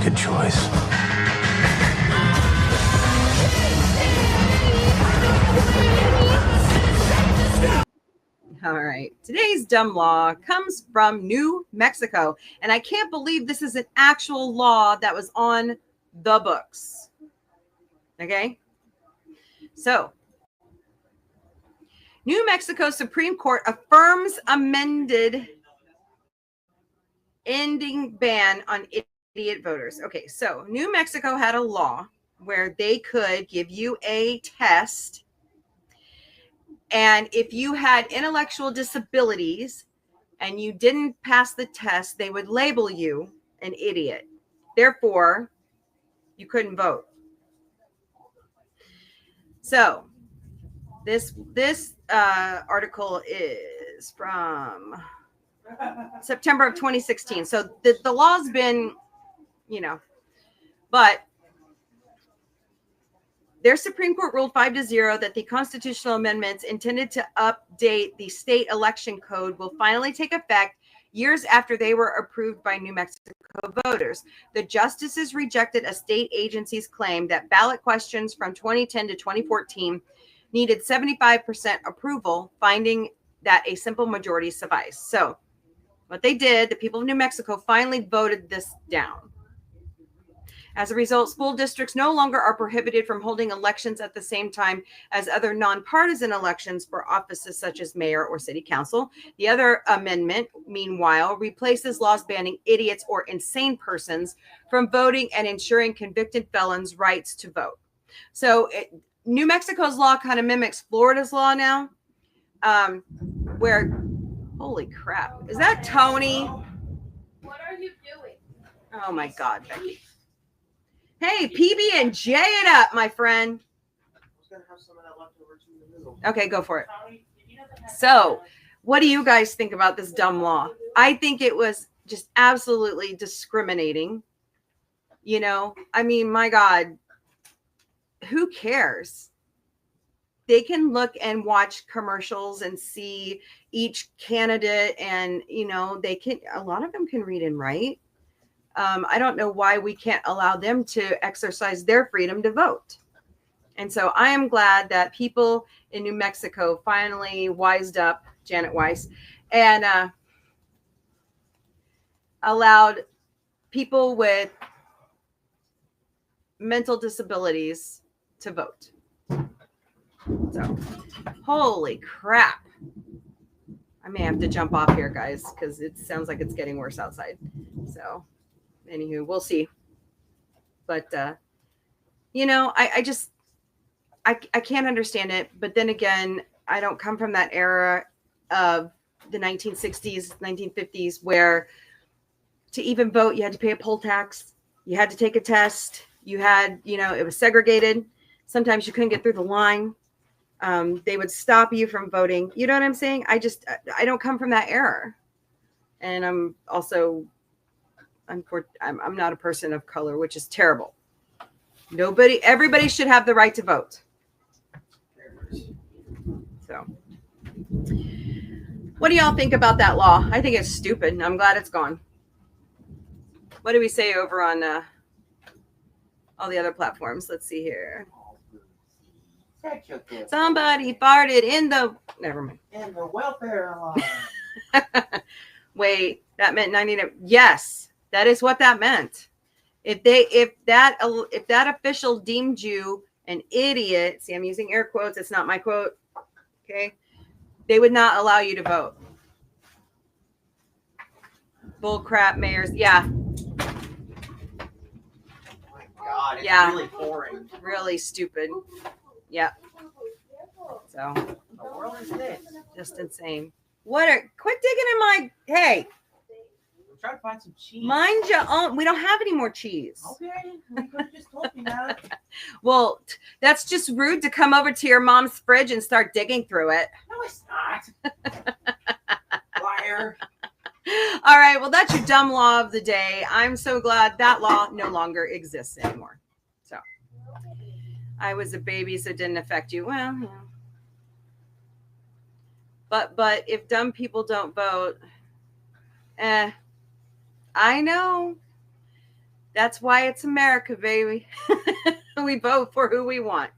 a choice. All right. Today's dumb law comes from New Mexico. And I can't believe this is an actual law that was on the books. Okay. So, New Mexico Supreme Court affirms amended ending ban on idiot voters. Okay. So, New Mexico had a law where they could give you a test. And if you had intellectual disabilities and you didn't pass the test, they would label you an idiot. Therefore, you couldn't vote. So this article is from September of 2016. So the law's been, but their Supreme Court ruled 5-0 that the constitutional amendments intended to update the state election code will finally take effect years after they were approved by New Mexico voters. The justices rejected a state agency's claim that ballot questions from 2010 to 2014 needed 75% approval, finding that a simple majority sufficed. So what they did, the people of New Mexico finally voted this down. As a result, school districts no longer are prohibited from holding elections at the same time as other nonpartisan elections for offices such as mayor or city council. The other amendment, meanwhile, replaces laws banning idiots or insane persons from voting and ensuring convicted felons' rights to vote. So New Mexico's law kind of mimics Florida's law now, where, holy crap, is that Tony? What are you doing? Oh my God, Becky. Hey, PB and J it up, my friend. Okay, go for it. So, what do you guys think about this dumb law? I think it was just absolutely discriminating. I mean, my God, who cares? They can look and watch commercials and see each candidate, and, a lot of them can read and write. I don't know why we can't allow them to exercise their freedom to vote. And so I am glad that people in New Mexico finally wised up, Janet Weiss, and allowed people with mental disabilities to vote. So, holy crap. I may have to jump off here, guys, because it sounds like it's getting worse outside. So, anywho, we'll see. But, I can't understand it. But then again, I don't come from that era of the 1960s, 1950s, where to even vote, you had to pay a poll tax. You had to take a test. You had, it was segregated. Sometimes you couldn't get through the line. They would stop you from voting. You know what I'm saying? I don't come from that era. And I'm also, I'm not a person of color, which is terrible. Everybody should have the right to vote. So, what do y'all think about that law? I think it's stupid, and I'm glad it's gone. What do we say over on all the other platforms? Let's see here. Somebody farted in the. Never mind. In the welfare law. Wait, that meant 99. Yes, that is what that meant. If that official deemed you an idiot, see, I'm using air quotes. It's not my quote. Okay, they would not allow you to vote. Bull crap, mayors. Yeah. God, it's really boring. Really stupid. Yep. So, What world is this? just insane. Quit digging in my, hey, I'm trying to find some cheese. mind your own. We don't have any more cheese. Okay, you could have just told me that. Well, that's just rude to come over to your mom's fridge and start digging through it. No, it's not. Liar. All right. Well, that's your dumb law of the day. I'm so glad that law no longer exists anymore. So I was a baby, so it didn't affect you. Well, yeah. But if dumb people don't vote, I know. That's why it's America, baby. We vote for who we want.